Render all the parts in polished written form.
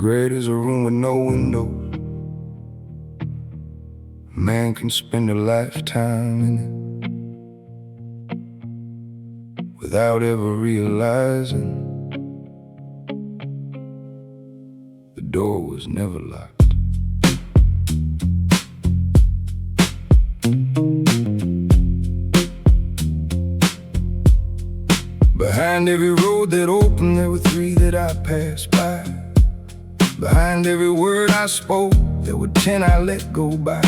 Regret is a room with no window. A man can spend a lifetime in it without ever realizing the door was never locked. Behind every road that opened, there were three that I passed by. Behind every word I spoke, there were 10 I let go by.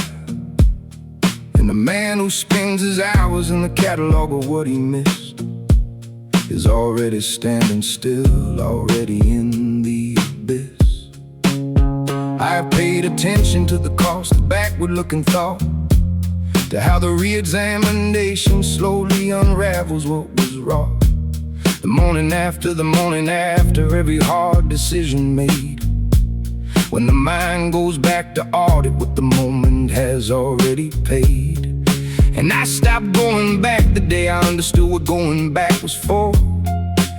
And the man who spends his hours in the catalog of what he missed is already standing still, already in the abyss. I paid attention to the cost, the backward-looking thought, to how the re-examination slowly unravels what was wrought. The morning after every hard decision made, when the mind goes back to audit what the moment has already paid. And I stopped going back the day I understood what going back was for.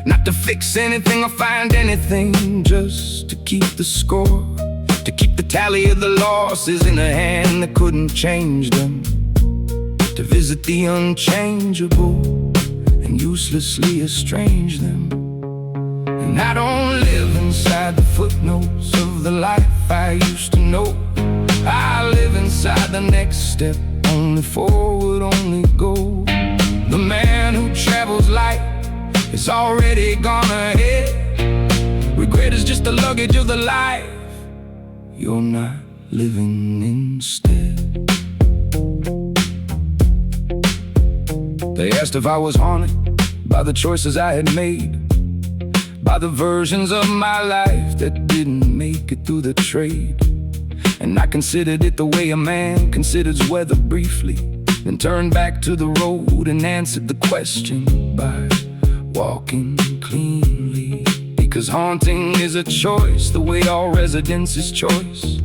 Not to fix anything or find anything, just to keep the score, to keep the tally of the losses in a hand that couldn't change them, to visit the unchangeable and uselessly estrange them. And I don't live inside the footnotes of the life I used to know. I live inside the next step, only forward, only go. The man who travels light is already gone ahead. Regret is just the luggage of the life you're not living instead. They asked if I was haunted by the choices I had made, by the versions of my life that didn't make it through the trade. And I considered it the way a man considers weather briefly, then turned back to the road and answered the question by walking cleanly. Because haunting is a choice, the way all residence is choice.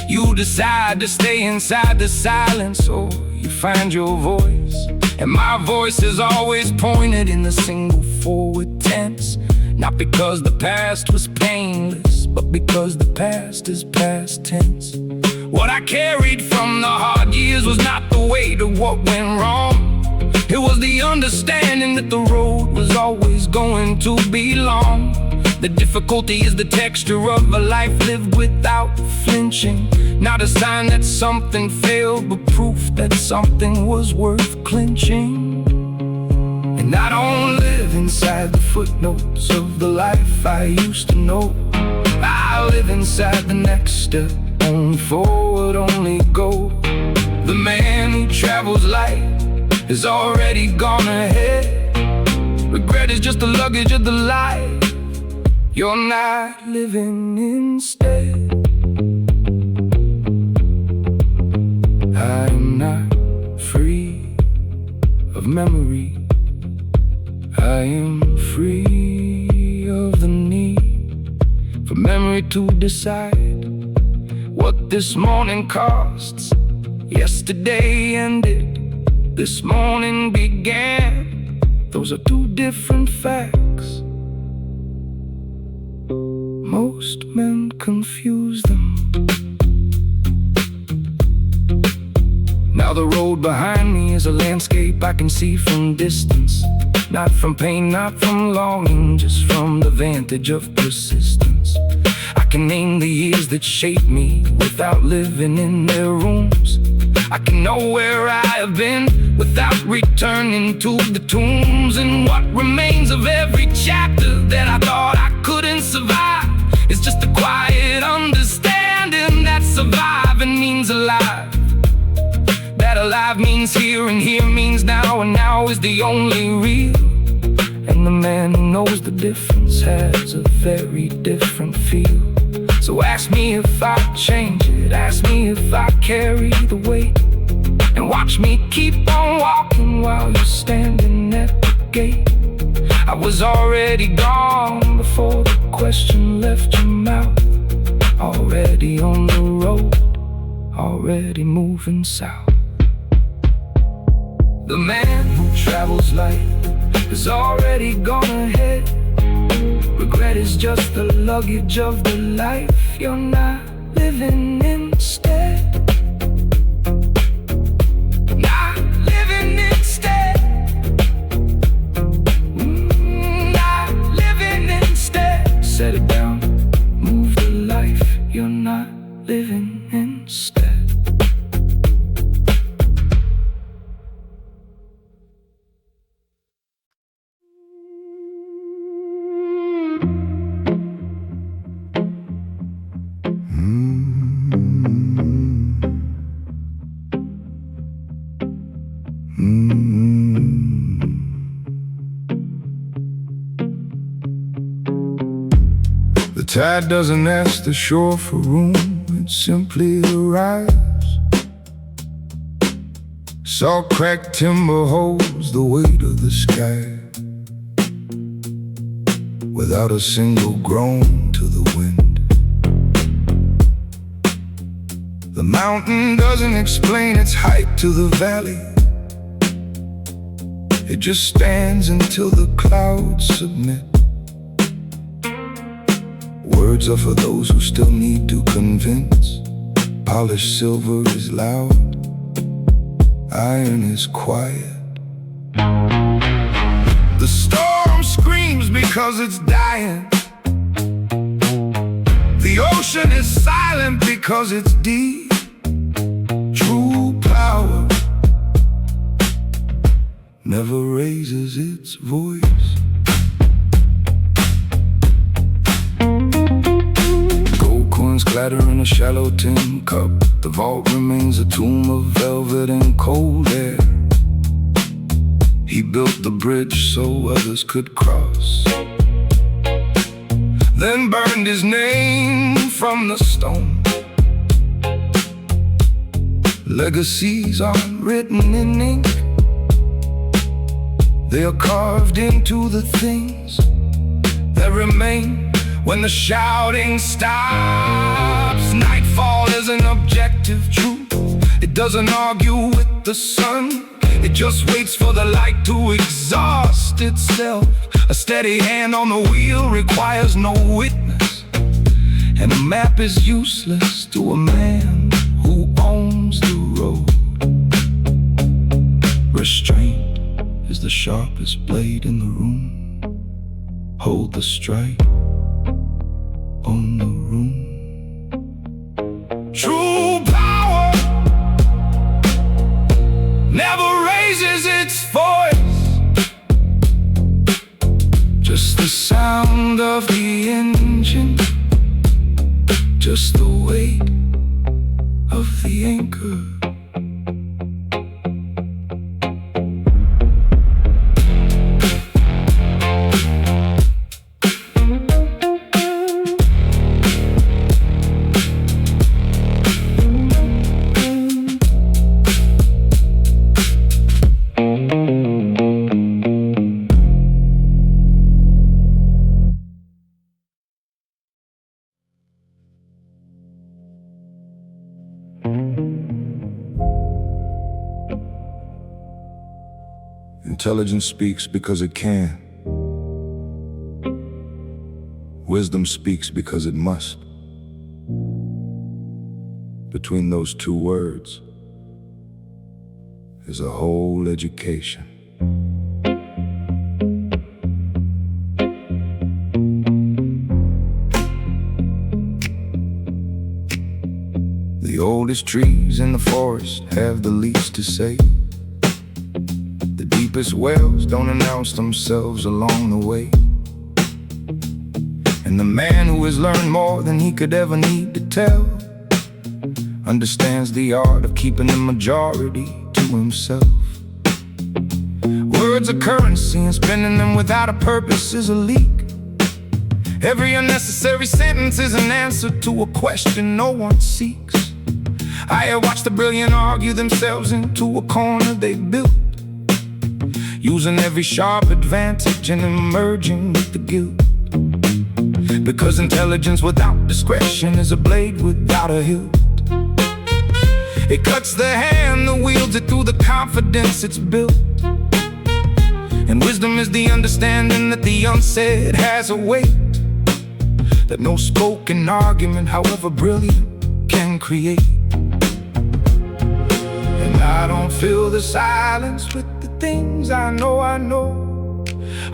You decide to stay inside the silence, or you find your voice. And my voice is always pointed in the single forward tense, not because the past was painless, but because the past is past tense. What I carried from the hard years was not the weight of what went wrong. It was the understanding that the road was always going to be long. The difficulty is the texture of a life lived without flinching. Not a sign that something failed, but proof that something was worth clinching. And I don't live inside the footnotes of the life I used to know. I live inside the next step, only forward, only go. The man who travels light is already gone ahead. Regret is just the luggage of the life you're not living instead. I'm not free of memory. I am free of the need for memory to decide what this morning costs. Yesterday ended, this morning began. Those are two different facts. Most men confuse them. Now the road behind me is a landscape I can see from distance. Not from pain, not from longing, just from the vantage of persistence. I can name the years that shaped me without living in their rooms. I can know where I have been without returning to the tombs. And what remains of every chapter that I thought I couldn't survive is just a quiet understanding that surviving means alive. That alive means here, and here means now, and now is the only real. And the man who knows the difference has a very different feel. So ask me if I change it, ask me if I carry the weight, and watch me keep on walking while you're standing at the gate. I was already gone before the question left your mouth. Already on the road, already moving south. The man who travels light has already gone ahead. Regret is just the luggage of the life you're not living instead. Not living instead. Not living instead. Set it down. Move the life you're not living instead. The tide doesn't ask the shore for room, it simply arrives. Salt-cracked timber holds the weight of the sky, without a single groan to the wind. The mountain doesn't explain its height to the valley. It just stands until the clouds submit. Words are for those who still need to convince. Polished silver is loud, iron is quiet. The storm screams because it's dying. The ocean is silent because it's deep. True power never raises its voice. Clatter in a shallow tin cup. The vault remains a tomb of velvet and cold air. He built the bridge so others could cross, then burned his name from the stone. Legacies aren't written in ink, they are carved into the things that remain. When the shouting stops, nightfall is an objective truth. It doesn't argue with the sun, it just waits for the light to exhaust itself. A steady hand on the wheel requires no witness, and a map is useless to a man who owns the road. Restraint is the sharpest blade in the room. Hold the strike on the room. True power never raises its voice, just the sound of the engine, just the weight of the anchor. Intelligence speaks because it can. Wisdom speaks because it must. Between those two words is a whole education. The oldest trees in the forest have the least to say. The deepest wells don't announce themselves along the way. And the man who has learned more than he could ever need to tell understands the art of keeping the majority to himself. Words are currency, and spending them without a purpose is a leak. Every unnecessary sentence is an answer to a question no one seeks. I have watched the brilliant argue themselves into a corner they built, using every sharp advantage and emerging with the guilt. Because intelligence without discretion is a blade without a hilt. It cuts the hand that wields it through the confidence it's built. And wisdom is the understanding that the unsaid has a weight that no spoken argument, however brilliant, can create. And I don't fill the silence with the things I know. I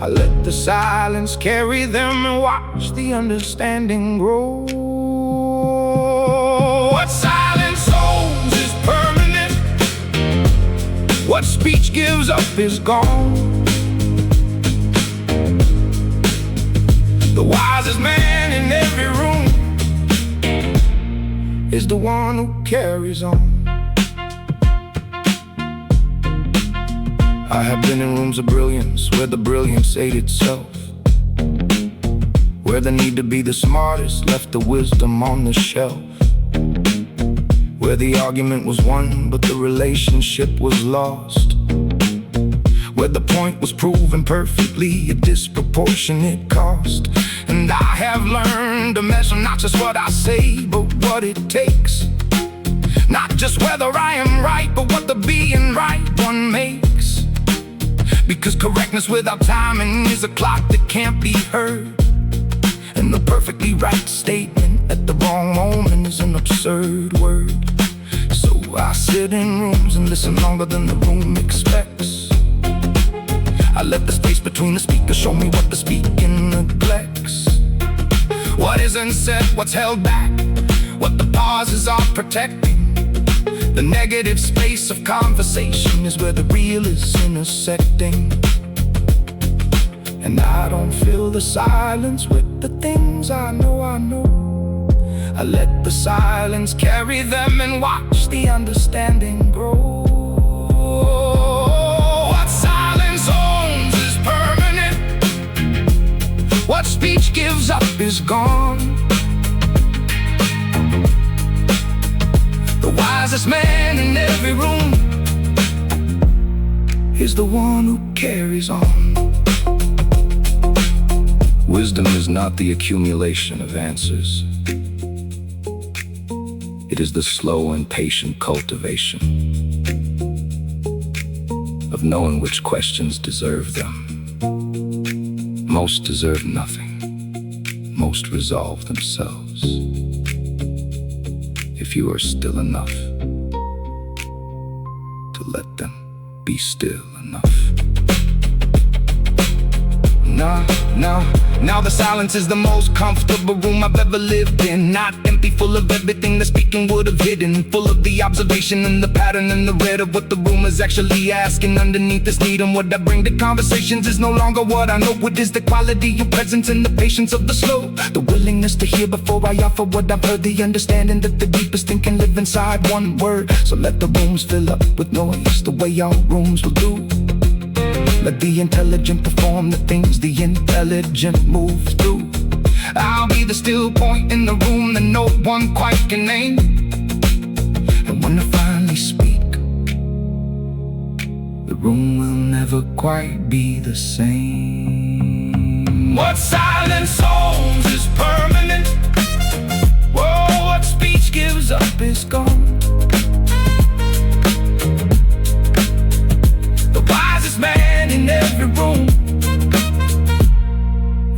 let the silence carry them and watch the understanding grow. What silence owns is permanent. What speech gives up is gone. The wisest man in every room is the one who carries on. I have been in rooms of brilliance where the brilliance ate itself, where the need to be the smartest left the wisdom on the shelf, where the argument was won but the relationship was lost, where the point was proven perfectly at disproportionate cost. And I have learned to measure not just what I say, but what it takes. Not just whether I am right, but what the being right one makes. Because correctness without timing is a clock that can't be heard, and the perfectly right statement at the wrong moment is an absurd word. So I sit in rooms and listen longer than the room expects. I let the space between the speakers show me what the speaking neglects. What isn't said, what's held back, what the pauses are protecting. The negative space of conversation is where the real is intersecting. And I don't fill the silence with the things I know. I let the silence carry them and watch the understanding grow. What silence owns is permanent. What speech gives up is gone. The wisest man in every room is the one who carries on. Wisdom is not the accumulation of answers. It is the slow and patient cultivation of knowing which questions deserve them. Most deserve nothing. Most resolve themselves. If you are still enough to let them be still enough. Now the silence is the most comfortable room I've ever lived in. Not empty, full of everything the speaking would have hidden. Full of the observation and the pattern and the red of what the room is actually asking underneath this need. And what I bring to conversations is no longer what I know. It is the quality of presence and the patience of the slow. The willingness to hear before I offer what I've heard. The understanding that the deepest thing can live inside one word. So let the rooms fill up with noise the way all rooms will do. Let the intelligent perform the things the intelligent moves through. I'll be the still point in the room that no one quite can name. And when I finally speak, the room will never quite be the same. What silence owns is permanent. Whoa, what speech gives up is gone. The wisest man in every room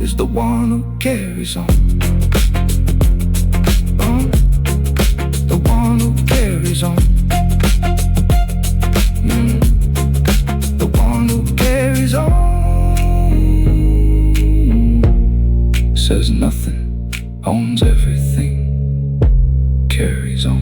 is the one who carries on. The one who carries on. The one who carries on. Says nothing, owns everything, carries on.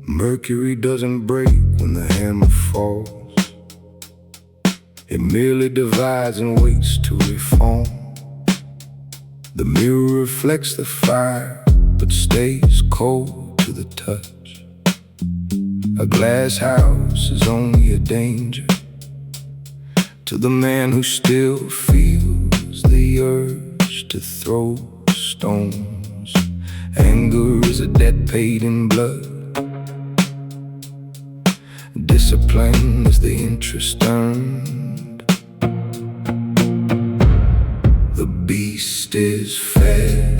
Mercury doesn't break when the hammer falls. It merely divides and waits to reform. The mirror reflects the fire, but stays cold to the touch. A glass house is only a danger to the man who still feels the earth courage to throw stones. Anger is a debt paid in blood. Discipline is the interest earned. The beast is fed,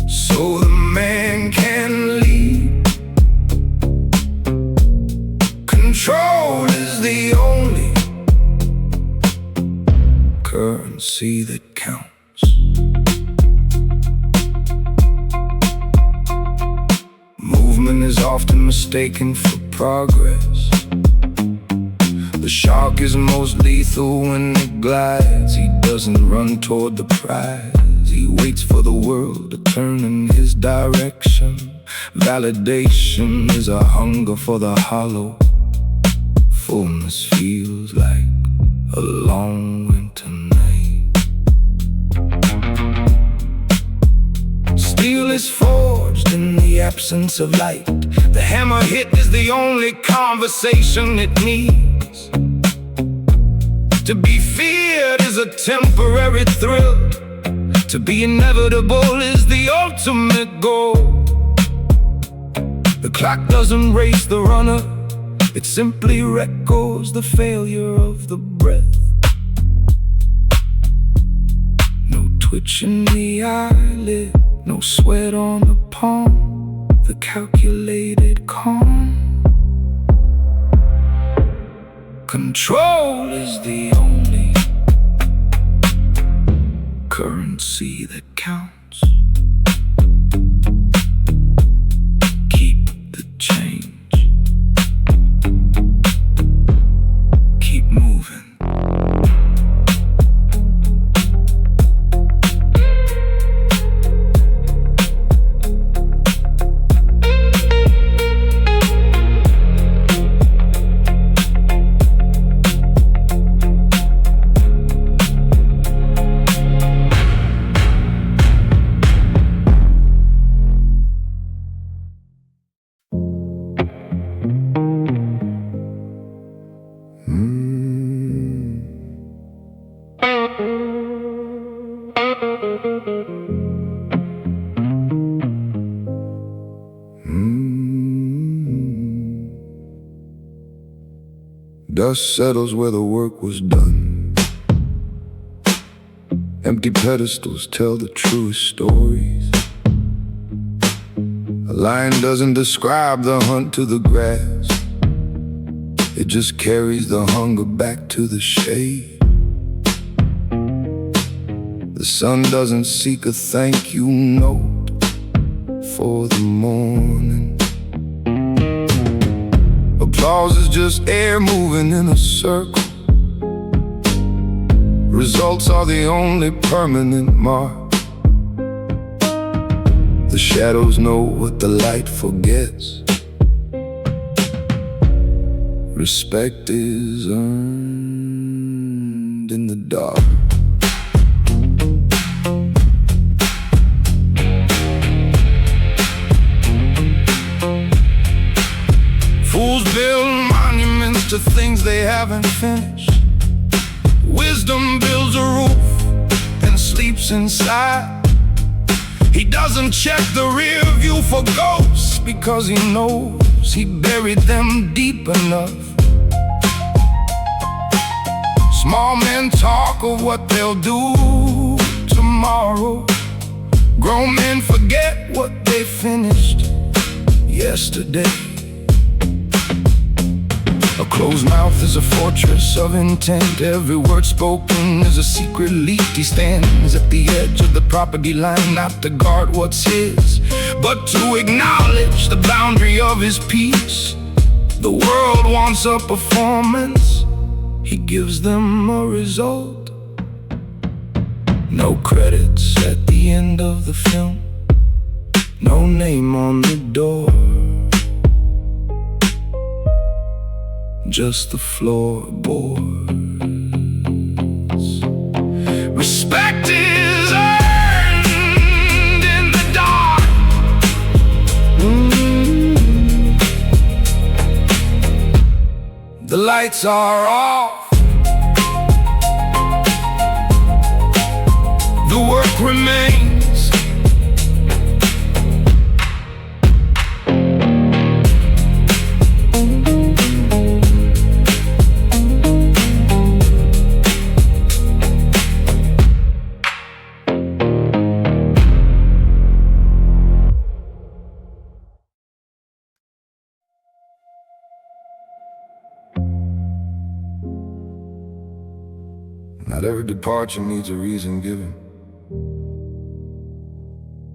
so the man can lead. Control is the only currency that counts. Movement is often mistaken for progress. The shark is most lethal when it glides. He doesn't run toward the prize. He waits for the world to turn in his direction. Validation is a hunger for the hollow. Fullness feels like a long winter night. Steel is forged in the absence of light. The hammer hit is the only conversation it needs. To be feared is a temporary thrill. To be inevitable is the ultimate goal. The clock doesn't race the runner, it simply records the failure of the breath. No twitch in the eyelid, no sweat on the palm, the calculated calm. Control is the only currency that counts. Keep the change. Keep moving. Dust settles where the work was done. Empty pedestals tell the truest stories. A line doesn't describe the hunt to the grass. It just carries the hunger back to the shade. The sun doesn't seek a thank you note for the morning. Applause is just air moving in a circle. Results are the only permanent mark. The shadows know what the light forgets. Respect is earned in the dark. Fools build monuments to things they haven't finished. Wisdom builds a roof and sleeps inside. He doesn't check the rear view for ghosts because he knows he buried them deep enough. Small men talk of what they'll do tomorrow. Grown men forget what they finished yesterday. A closed mouth is a fortress of intent. Every word spoken is a secret leaked. He stands at the edge of the property line, not to guard what's his, but to acknowledge the boundary of his peace. The world wants a performance, he gives them a result. No credits at the end of the film, no name on the door. Just the floorboards. Respect is earned in the dark. The lights are off. book remains. Not every departure needs a reason given.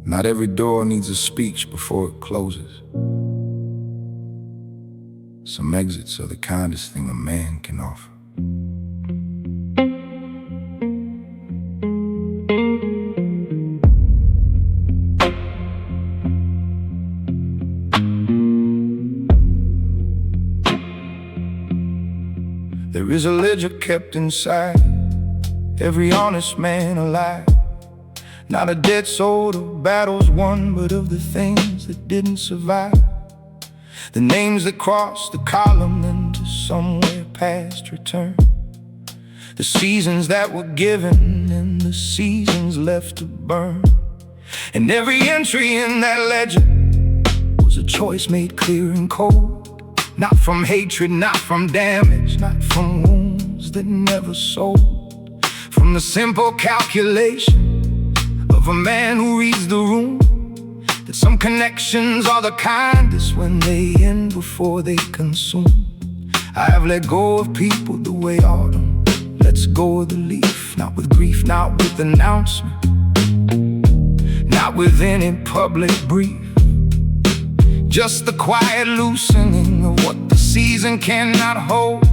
Not every door needs a speech before it closes. Some exits are the kindest thing a man can offer. There is a ledger kept inside every honest man alive. Not a dead soul of battles won, but of the things that didn't survive. The names that crossed the column into somewhere past return. The seasons that were given and the seasons left to burn. And every entry in that ledger was a choice made clear and cold. Not from hatred, not from damage, not from wounds that never sold. From the simple calculation of a man who reads the room, that some connections are the kindest when they end before they consume. I have let go of people the way autumn lets go of the leaf. Not with grief, not with announcement, not with any public brief. Just the quiet loosening of what the season cannot hold.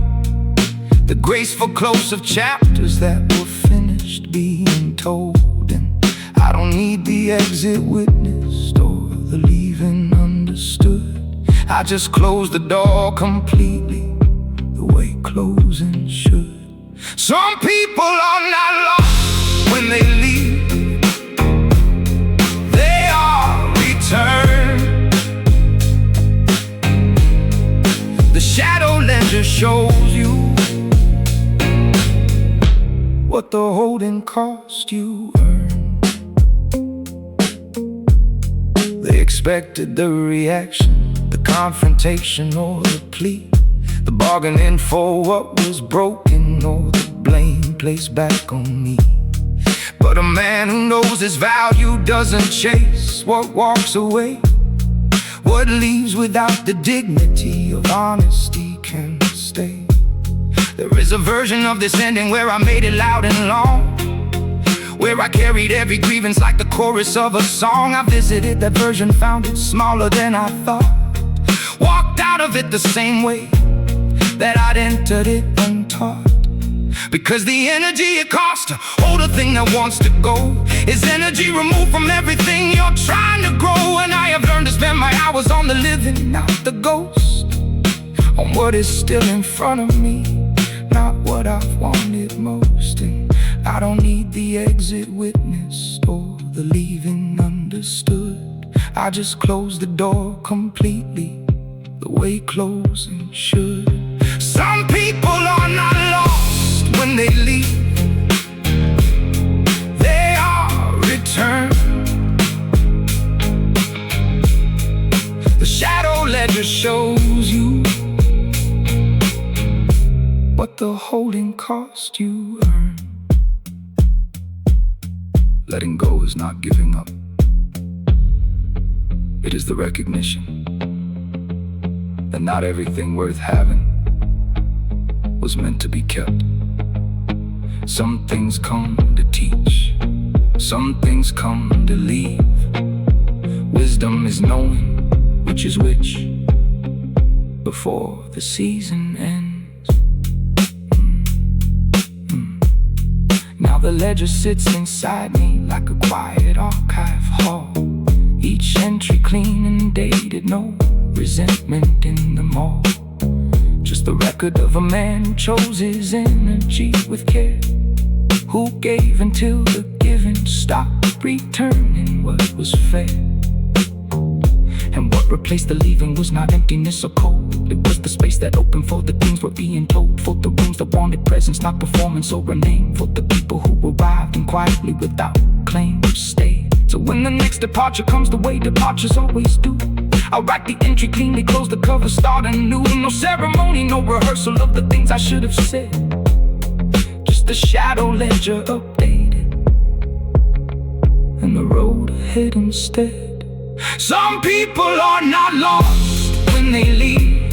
The graceful close of chapters that were finished being told. And I don't need the exit witnessed or the leaving understood. I just close the door completely, the way closing should. Some people are not lost when they leave. They are returned. The shadow ledger shows you what the holding cost you earned. They expected the reaction, the confrontation or the plea, the bargaining for what was broken or the blame placed back on me. But a man who knows his value doesn't chase what walks away. What leaves without the dignity of honesty can stay. There is a version of this ending where I made it loud and long, where I carried every grievance like the chorus of a song. I visited that version, found it smaller than I thought. Walked out of it the same way that I'd entered it untaught. Because the energy it costs to hold a thing that wants to go is energy removed from everything you're trying to grow. And I have learned to spend my hours on the living, not the ghost, on what is still in front of me, not what I've wanted most. And I don't need the exit witnessed or the leaving understood. I just close the door completely, the way closing should. Some people are not lost when they leave. They are returned. The shadow ledger shows you what the holding cost you earn. Letting go is not giving up. It is the recognition that not everything worth having was meant to be kept. Some things come to teach, some things come to leave. Wisdom is knowing which is which before the season ends. Now the ledger sits inside me like a quiet archive hall. Each entry clean and dated, no resentment in them all. Just the record of a man who chose his energy with care, who gave until the giving stopped returning what was fair. And what replaced the leaving was not emptiness or cold. It was the space that opened for the things we're being told, for the rooms that wanted presence, not performance or a name, for the people who arrived and quietly without claim. flame stay. So when the next departure comes the way departures always do, I'll write the entry cleanly, close the cover, start anew. No ceremony, no rehearsal of the things I should have said, just a shadow ledger updated, and the road ahead instead. Some people are not lost when they leave,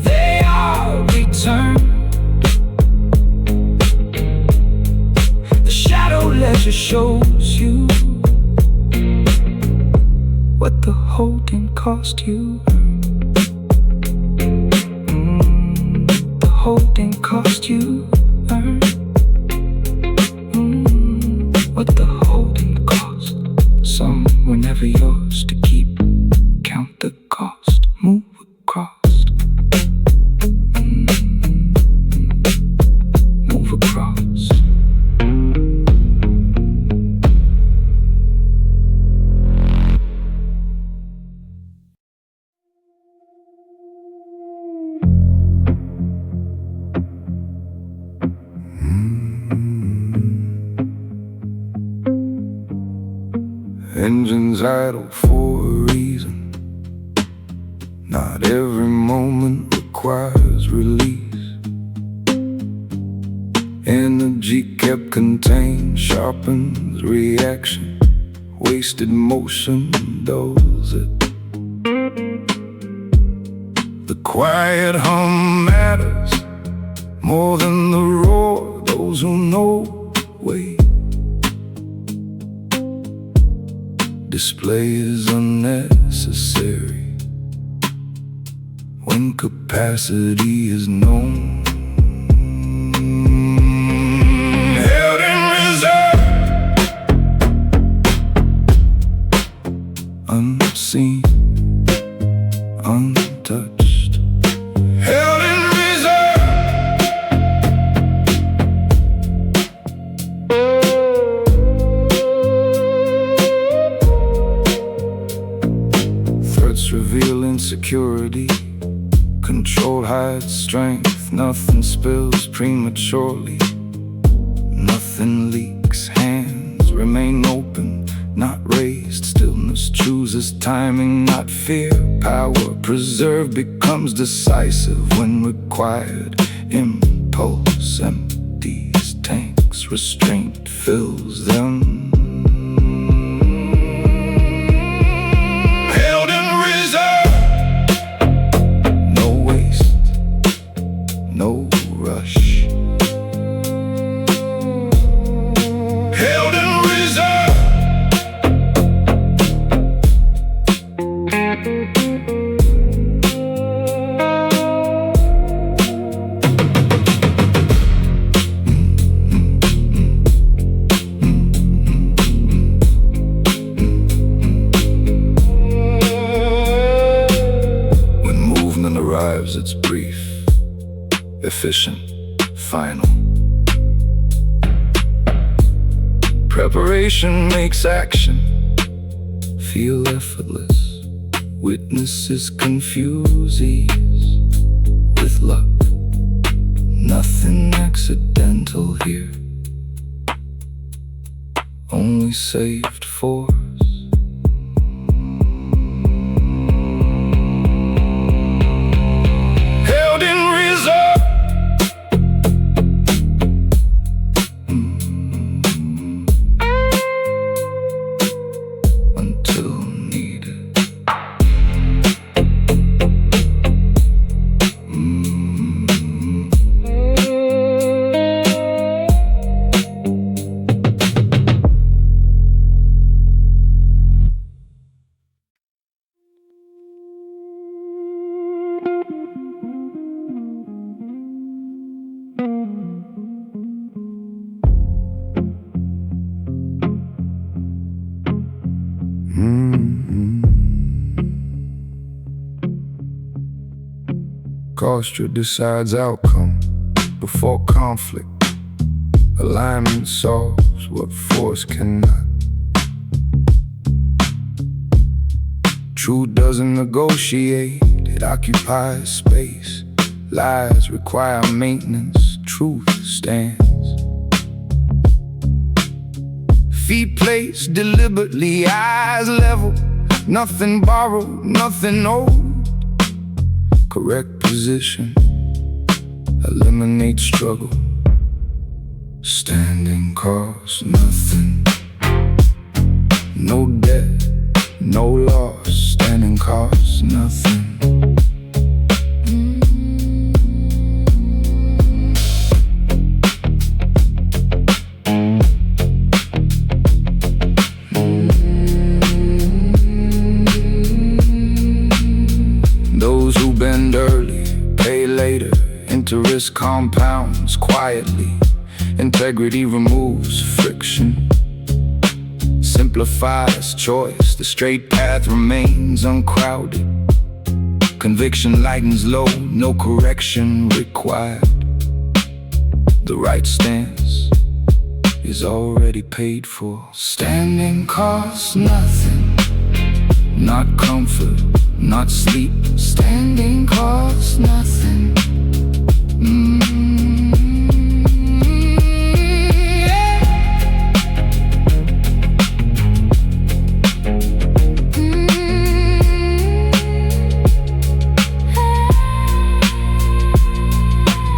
they are returned. The shadow ledger shows you what the holding cost you. The holding cost you earn. What the holding cost. Some were never yours to keep. Count the cost. Move across. Move across. Engines idle for a reason. Not every moment requires release. Energy kept contained sharpens reaction. Wasted motion dulls it. The quiet hum matters more than the roar. Those who know wait. Display is unnecessary when capacity is known. Held in reserve, unseen, untouched. Held in reveal insecurity. Control hides strength. Nothing spills prematurely. Nothing leaks. Hands remain open, not raised. Stillness chooses timing, not fear. Power preserved becomes decisive when required. Impulse empties tanks. Restraint fills them. It's brief, efficient, final. Preparation makes action feel effortless. Witnesses confuse ease with luck. Nothing accidental here, only saved force. Posture decides outcome before conflict. Alignment solves what force cannot. Truth doesn't negotiate, it occupies space. Lies require maintenance, truth stands. Feet placed deliberately, eyes level. Nothing borrowed, nothing old. Correct position, eliminate struggle. Standing costs nothing. No debt, no loss. Standing costs nothing. Those who bend early, pay later. Interest compounds quietly. Integrity removes friction. Simplifies choice. The straight path remains uncrowded. Conviction lightens load, no correction required. The right stance is already paid for. Standing costs nothing. Not comfort, not sleep. Standing costs nothing.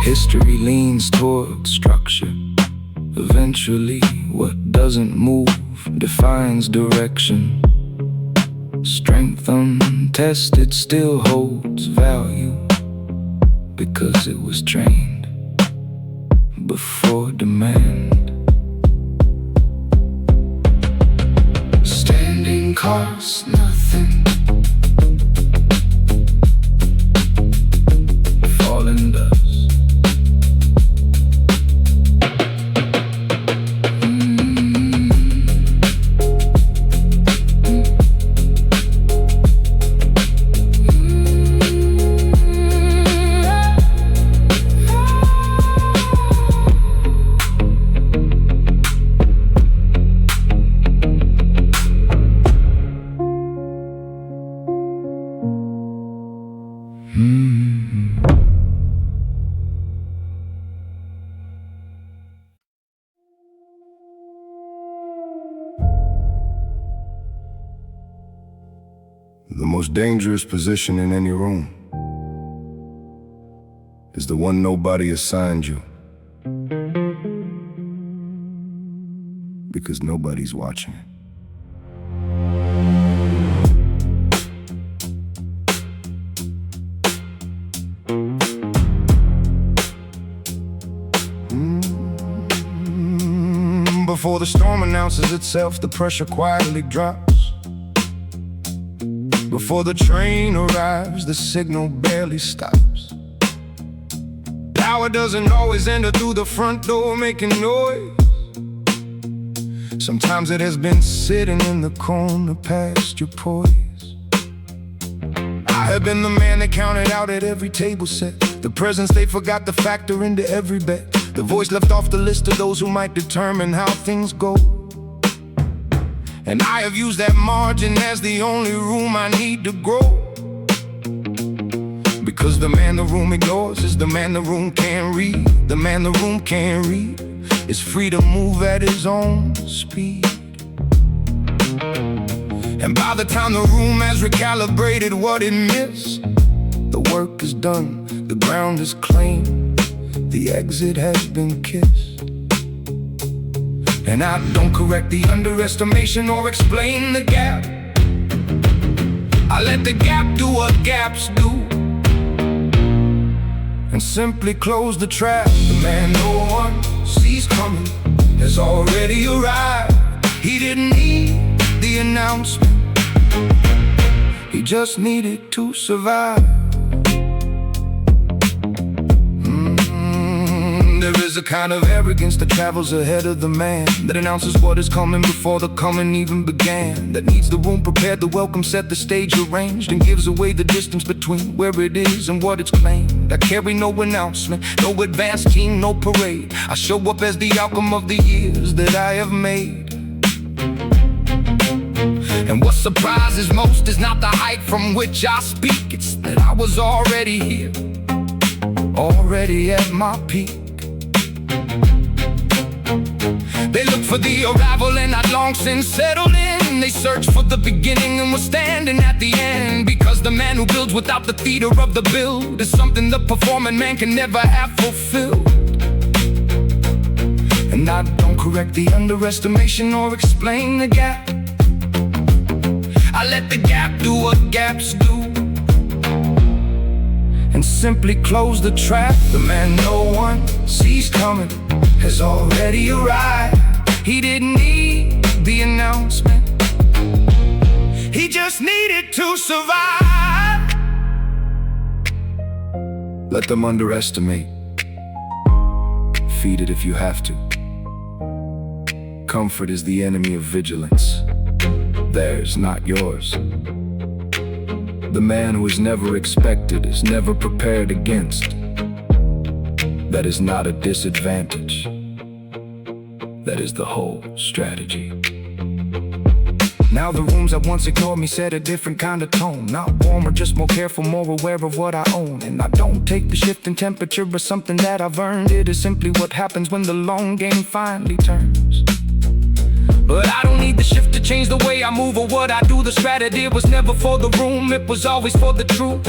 History leans toward structure. Eventually, what doesn't move defines direction. Strength untested still holds value, because it was trained before demand. Standing costs nothing. Falling dust. The most dangerous position in any room is the one nobody assigned you, because nobody's watching. Before the storm announces itself, the pressure quietly drops. Before the train arrives, the signal barely stops. Power doesn't always enter through the front door making noise. Sometimes it has been sitting in the corner past your poise. I have been the man that counted out at every table set, the presents they forgot to factor into every bet, the voice left off the list of those who might determine how things go. And I have used that margin as the only room I need to grow. Because the man the room ignores is the man the room can't read. The man the room can't read is free to move at his own speed. And by the time the room has recalibrated what it missed, the work is done, the ground is claimed, the exit has been kissed. And I don't correct the underestimation or explain the gap. I let the gap do what gaps do, and simply close the trap. The man no one sees coming has already arrived. He didn't need the announcement, he just needed to survive. There is a kind of arrogance that travels ahead of the man, that announces what is coming before the coming even began, that needs the room prepared, the welcome set, the stage arranged, and gives away the distance between where it is and what it's claimed. I carry no announcement, no advance team, no parade. I show up as the outcome of the years that I have made. And what surprises most is not the height from which I speak, it's that I was already here, already at my peak. They look for the arrival and I'd long since settled in. They searched for the beginning and were standing at the end. Because the man who builds without the theater of the build is something the performing man can never have fulfilled. And I don't correct the underestimation or explain the gap. I let the gap do what gaps do, and simply close the trap. The man no one sees coming has already arrived. He didn't need the announcement, he just needed to survive. Let them underestimate. Feed it if you have to. Comfort is the enemy of vigilance. Theirs, not yours. The man who is never expected is never prepared against. That is not a disadvantage. That is the whole strategy. Now the rooms that once ignored me set a different kind of tone. Not warmer, just more careful, more aware of what I own. And I don't take the shift in temperature as something that I've earned. It is simply what happens when the long game finally turns. But I don't need the shift to change the way I move or what I do. The strategy was never for the room, it was always for the true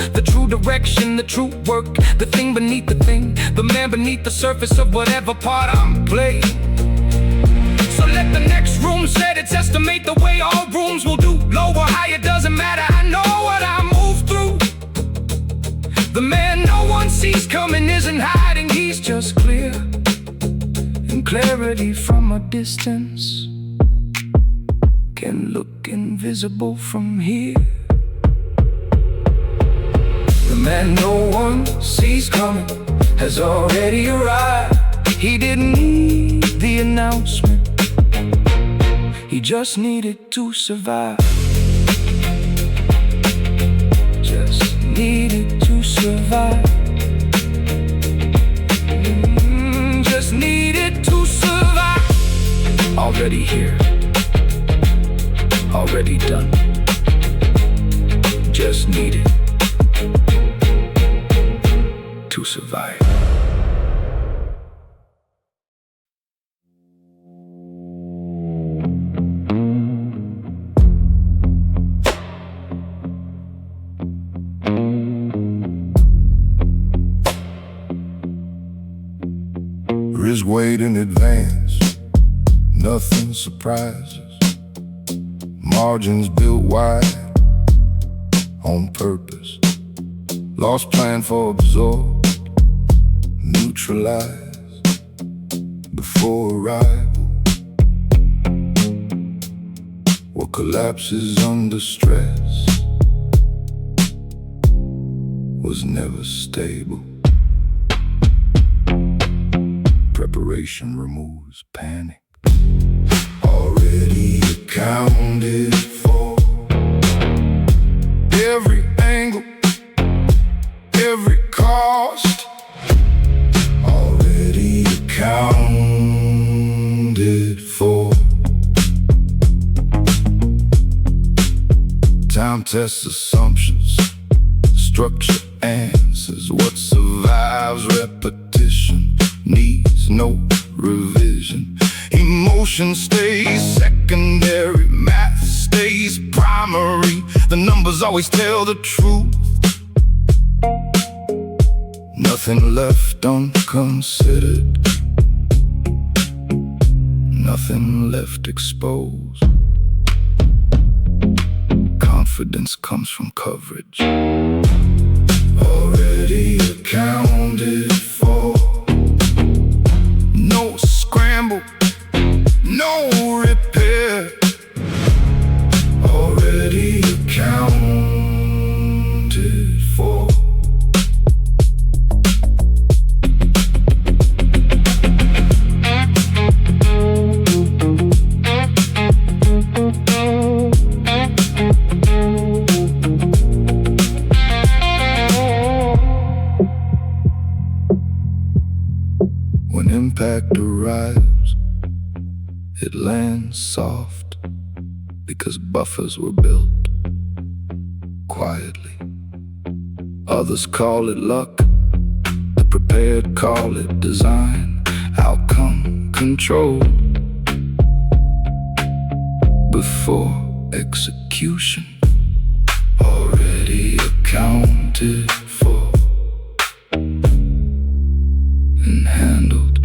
direction, the true work, the thing beneath the thing, the man beneath the surface of whatever part I'm playing. So let the next room set its estimate the way all rooms will do. Lower, higher, doesn't matter, I know what I move through. The man no one sees coming isn't hiding, he's just clear. And clarity from a distance can look invisible from here. The man no one sees coming has already arrived. He didn't need the announcement, he just needed to survive. Just needed to survive. Just needed to survive. Already here. Already done. Just needed to survive. Risk weight in advance, nothing surprises. Margins built wide on purpose. Lost plan for absorb, neutralize before arrival. What collapses under stress was never stable. Preparation removes panic. Already accounted for. Every angle, every cost. Already accounted for. Time tests assumptions, structure answers. What survives repetition needs no revision. Emotion stays secondary, math stays primary. The numbers always tell the truth. Nothing left unconsidered, nothing left exposed. Confidence comes from coverage. Already accounted for. No scramble, no repair. Already accounted for. When impact arrives, it lands soft because buffers were built quietly. Others call it luck, the prepared call it design. Outcome control, before execution, already accounted for and handled.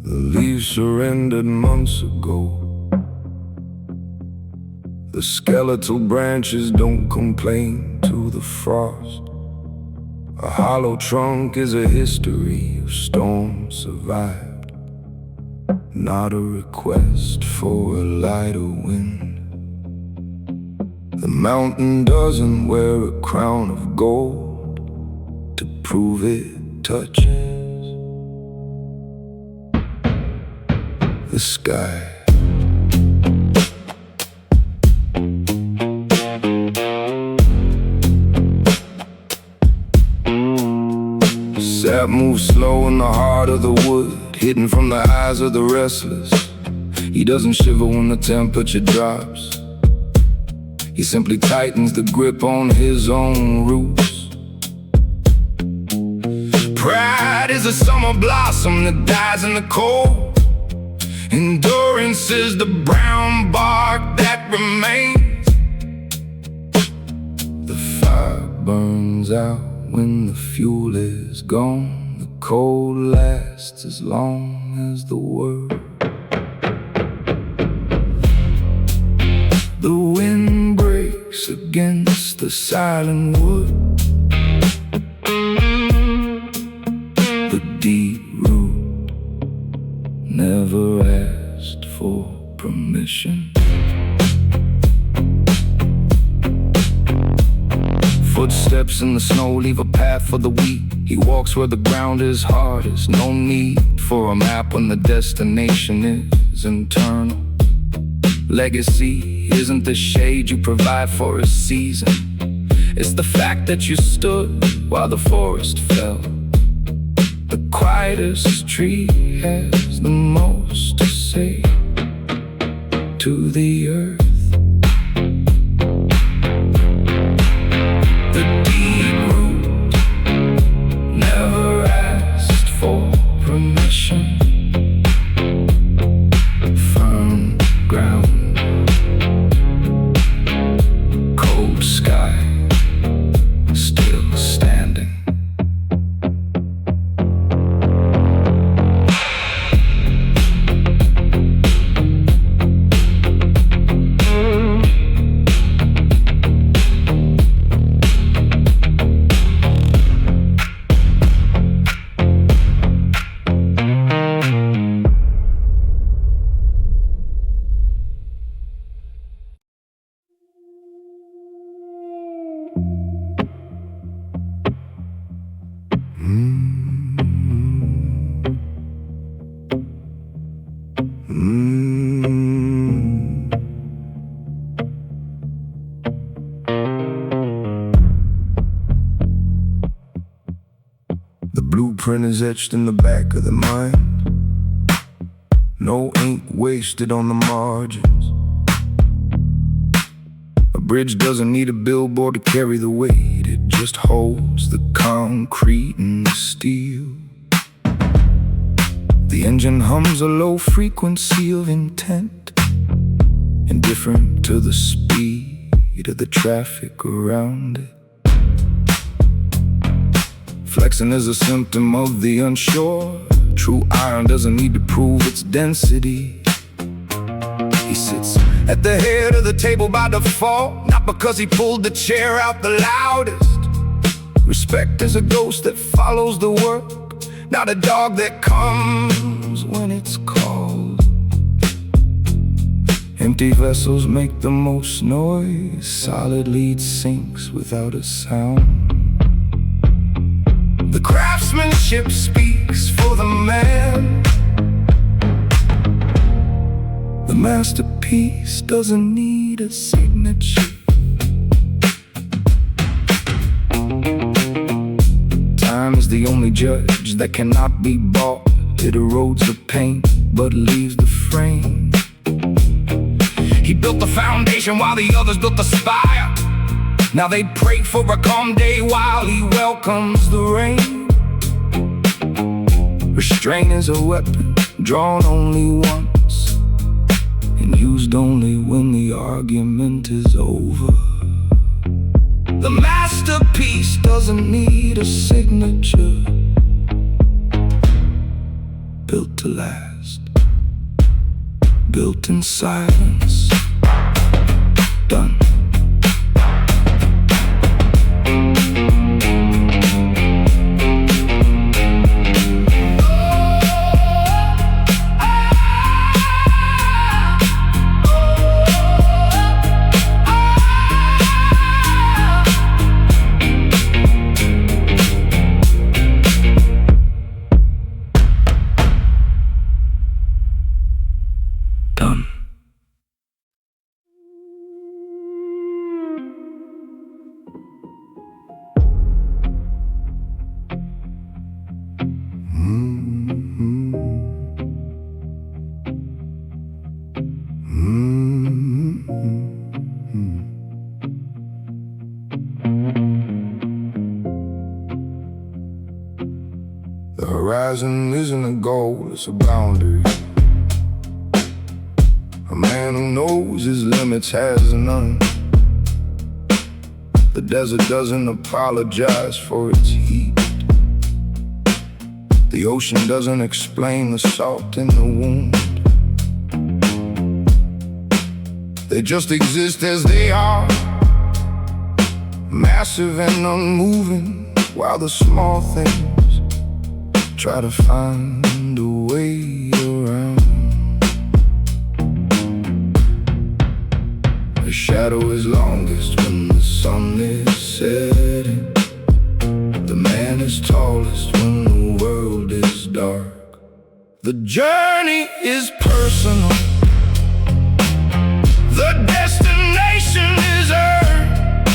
The leaves surrendered months ago. The skeletal branches don't complain to the frost. A hollow trunk is a history of storms survived, not a request for a lighter wind. The mountain doesn't wear a crown of gold to prove it touches the sky. Sap moves slow in the heart of the wood, hidden from the eyes of the restless. He doesn't shiver when the temperature drops. He simply tightens the grip on his own roots. Pride is a summer blossom that dies in the cold. Endurance is the brown bark that remains. The fire burns out when the fuel is gone. The cold lasts as long as the word. The wind breaks against the silent wood. The deep root never asked for permission. Footsteps in the snow leave a path for the weak. He walks where the ground is hardest. No need for a map when the destination is internal. Legacy isn't the shade you provide for a season. It's the fact that you stood while the forest fell. The quietest tree has the most to say to the earth. The deep root never asked for permission. Firm ground, cold sky, still standing. The blueprint is etched in the back of the mind. No ink wasted on the margins. A bridge doesn't need a billboard to carry the weight. It just holds the concrete and the steel. The engine hums a low frequency of intent, indifferent to the speed of the traffic around it. Flexing is a symptom of the unsure. True iron doesn't need to prove its density. He sits at the head of the table by default, not because he pulled the chair out the loudest. Respect is a ghost that follows the work, not a dog that comes when it's called. Empty vessels make the most noise. Solid lead sinks without a sound. The craftsmanship speaks for the man. The masterpiece doesn't need a signature. Time is the only judge that cannot be bought. It erodes the paint but leaves the frame. He built the foundation while the others built the spire. Now they pray for a calm day while he welcomes the rain. Restraint is a weapon, drawn only once, and used only when the argument is over. The masterpiece doesn't need a signature. Built to last, built in silence. Done. Done. The horizon isn't a goal, it's a boundary. A man who knows his limits has none. The desert doesn't apologize for its heat. The ocean doesn't explain the salt in the wound. They just exist as they are, massive and unmoving, while the small things try to find a way around. The shadow is longest when the sun is setting. The man is tallest when the world is dark. The journey is personal. The destination is earned.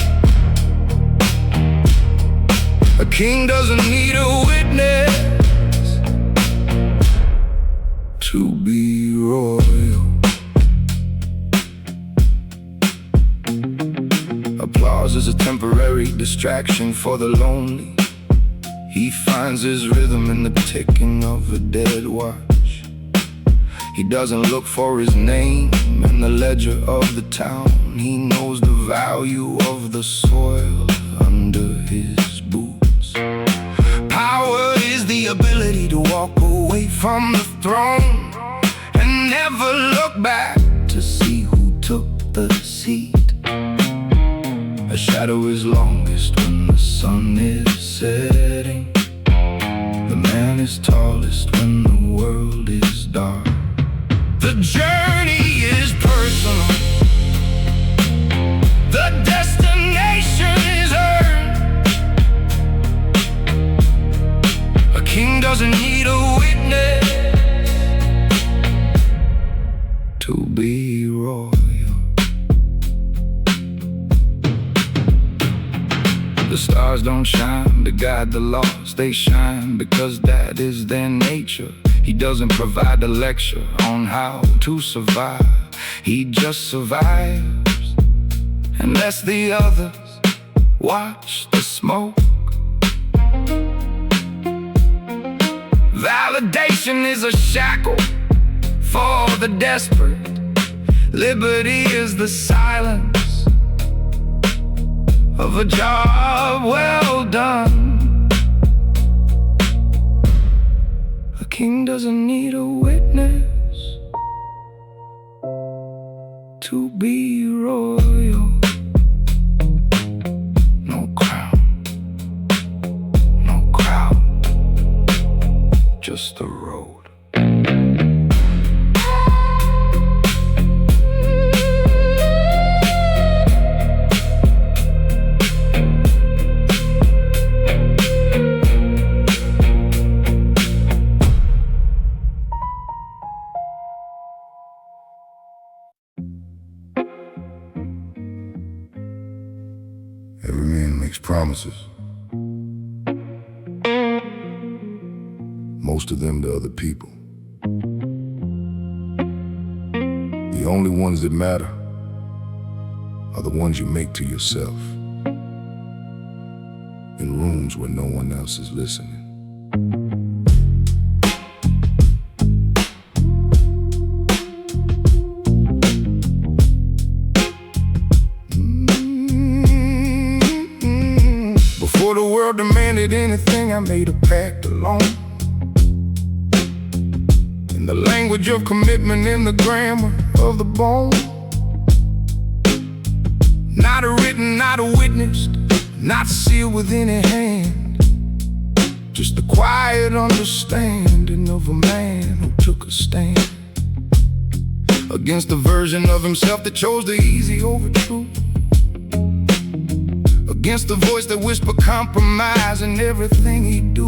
A king doesn't need a witness to be royal. Applause is a temporary distraction for the lonely. He finds his rhythm in the ticking of a dead watch. He doesn't look for his name in the ledger of the town. He knows the value of the soil under his boots. Power is the ability to walk away from the throne and never look back to see who took the seat. A shadow is longest when the sun is setting. The man is tallest when the world is dark. The journey is personal. The destination is earned. A king doesn't need a witness to be royal. The stars don't shine to guide the lost. They shine because that is their nature. He doesn't provide a lecture on how to survive. He just survives and lets the others watch the smoke. Validation is a shackle for the desperate. Liberty is the silence of a job well done. A king doesn't need a witness to be royal. No crown, no crowd, just the road. promises. Most of them to other people. The only ones that matter are the ones you make to yourself, in rooms where no one else is listening. Before the world demanded anything, I made a pact alone. In the language of commitment, in the grammar of the bone. Not a written, not a witnessed, not sealed with any hand. Just the quiet understanding of a man who took a stand against the version of himself that chose the easy over truth, against the voice that whispered compromise in everything he do,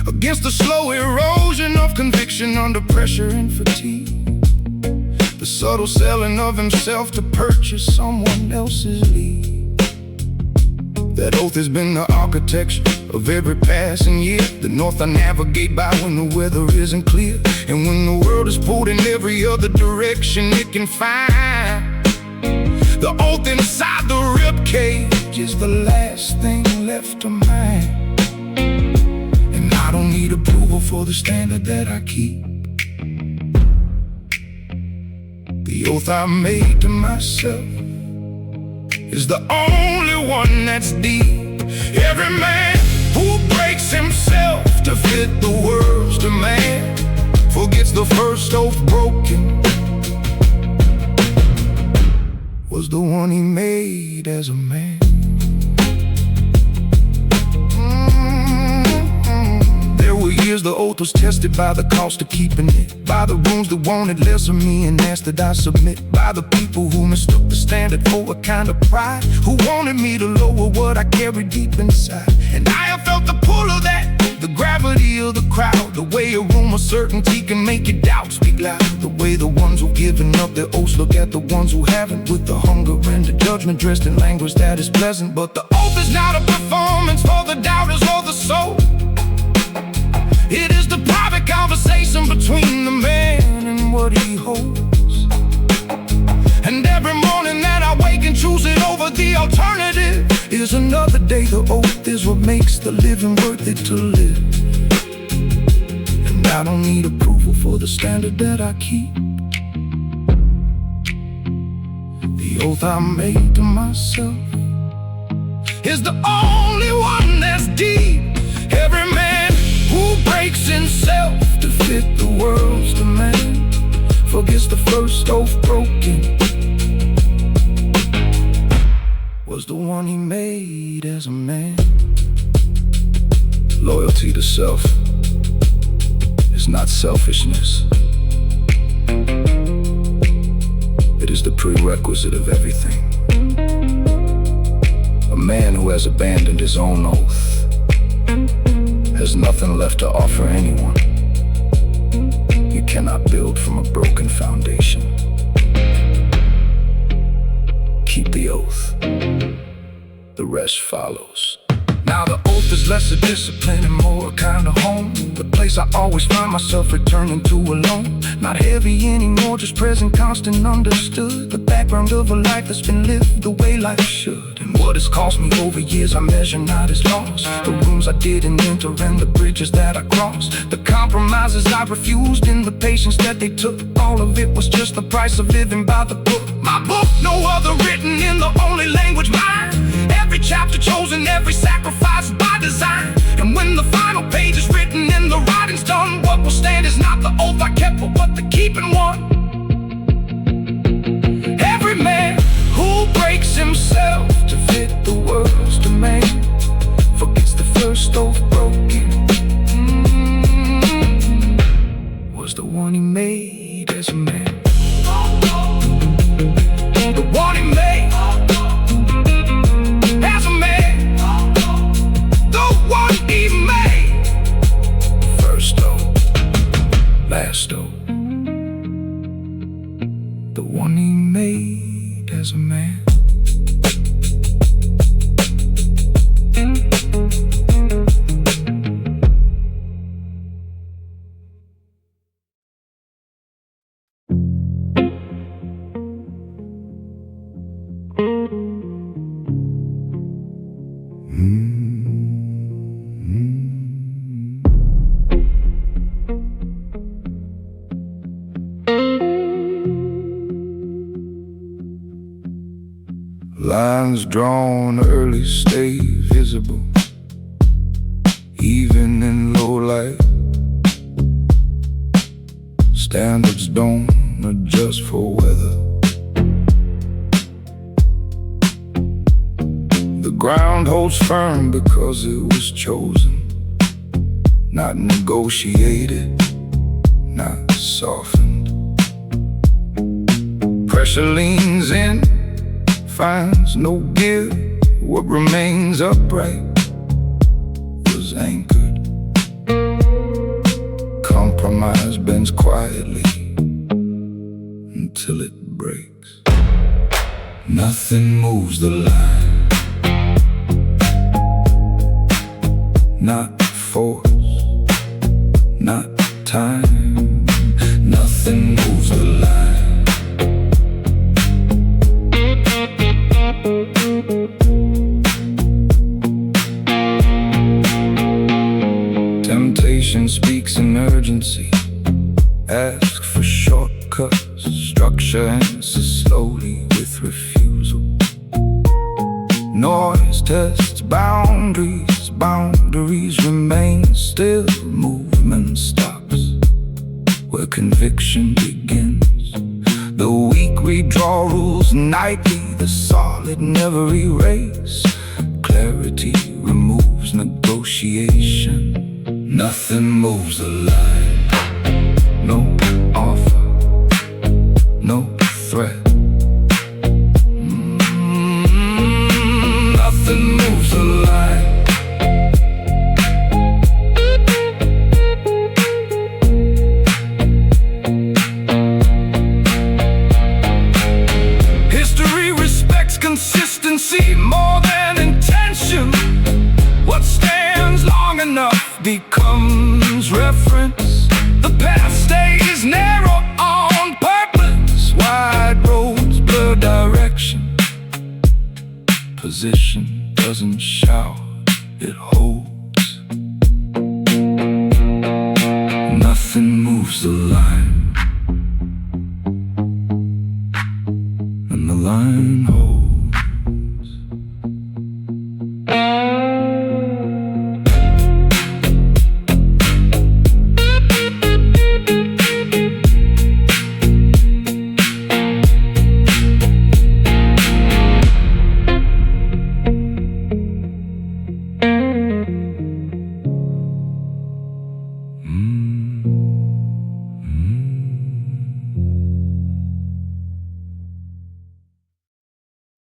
against the slow erosion of conviction under pressure and fatigue, the subtle selling of himself to purchase someone else's lead. That oath has been the architecture of every passing year, the north I navigate by when the weather isn't clear, and when the world is pulled in every other direction it can find. The oath inside the ribcage is the last thing left of mine. And I don't need approval for the standard that I keep. The oath I made to myself is the only one that's deep. Every man who breaks himself to fit the world's demand forgets the first oath broken was the one he made as a man. There were years the oath was tested by the cost of keeping it, by the rooms that wanted less of me and asked that I submit, by the people who mistook the standard for a kind of pride, who wanted me to lower what I carried deep inside. And I have felt the pull of that, the gravity of the crowd, the way a room of certainty can make your doubts speak loud, the way the ones who've given up their oaths look at the ones who haven't, with the hunger and the judgment dressed in language that is pleasant. But the oath is not a performance for the doubters or the soul. It is the private conversation between the man and what he holds. And every morning that I wake and choose it over the alternative is another day. The oath is what makes the living worth it to live. And I don't need approval for the standard that I keep. The oath I made to myself is the only one that's deep. Every man who breaks himself to fit the world's demand forgets the first oath broken was the one he made as a man. Loyalty to self is not selfishness. It is the prerequisite of everything. A man who has abandoned his own oath has nothing left to offer anyone. You cannot build from a broken foundation. Keep the oath. The rest follows. Now the oath is less a discipline and more a kind of home, the place I always find myself returning to alone. Not heavy anymore, just present, constant, understood. The background of a life that's been lived the way life should. And what it's cost me over years I measure not as loss. The rooms I didn't enter and the bridges that I crossed, the compromises I refused and the patience that they took. All of it was just the price of living by the book. My book, no other written in the only language mine. Every chapter chosen, every sacrifice by design. And when the final page is written and the writing's done, what will stand is not the oath I kept, but the keeping one. Every man who breaks himself to fit the world's demand forgets the first oath broken was the one he made as a man. The one he made as a man. The one he made. First oath, last oath. The one he made as a man. lines drawn early stay visible, even in low light. Standards don't adjust for weather. The ground holds firm because it was chosen, not negotiated, not softened. Pressure leans in, finds no give. What remains upright was anchored. Compromise bends quietly until it breaks. Nothing moves the line, not force, not time. Nothing moves the line. Temptation speaks in urgency, asks for shortcuts, structure answers slowly with refusal. Noise tests boundaries, boundaries remain still. Movement stops where conviction begins. The weak redraw rules nightly, the solid never erase. Clarity removes negotiation. Nothing moves the line. No offer, no threat. Nothing moves the line. History respects consistency more than intention. What stands long enough becomes reference. The path stays narrow on purpose. Wide roads blur direction. Position doesn't shout, it holds. Nothing moves the line.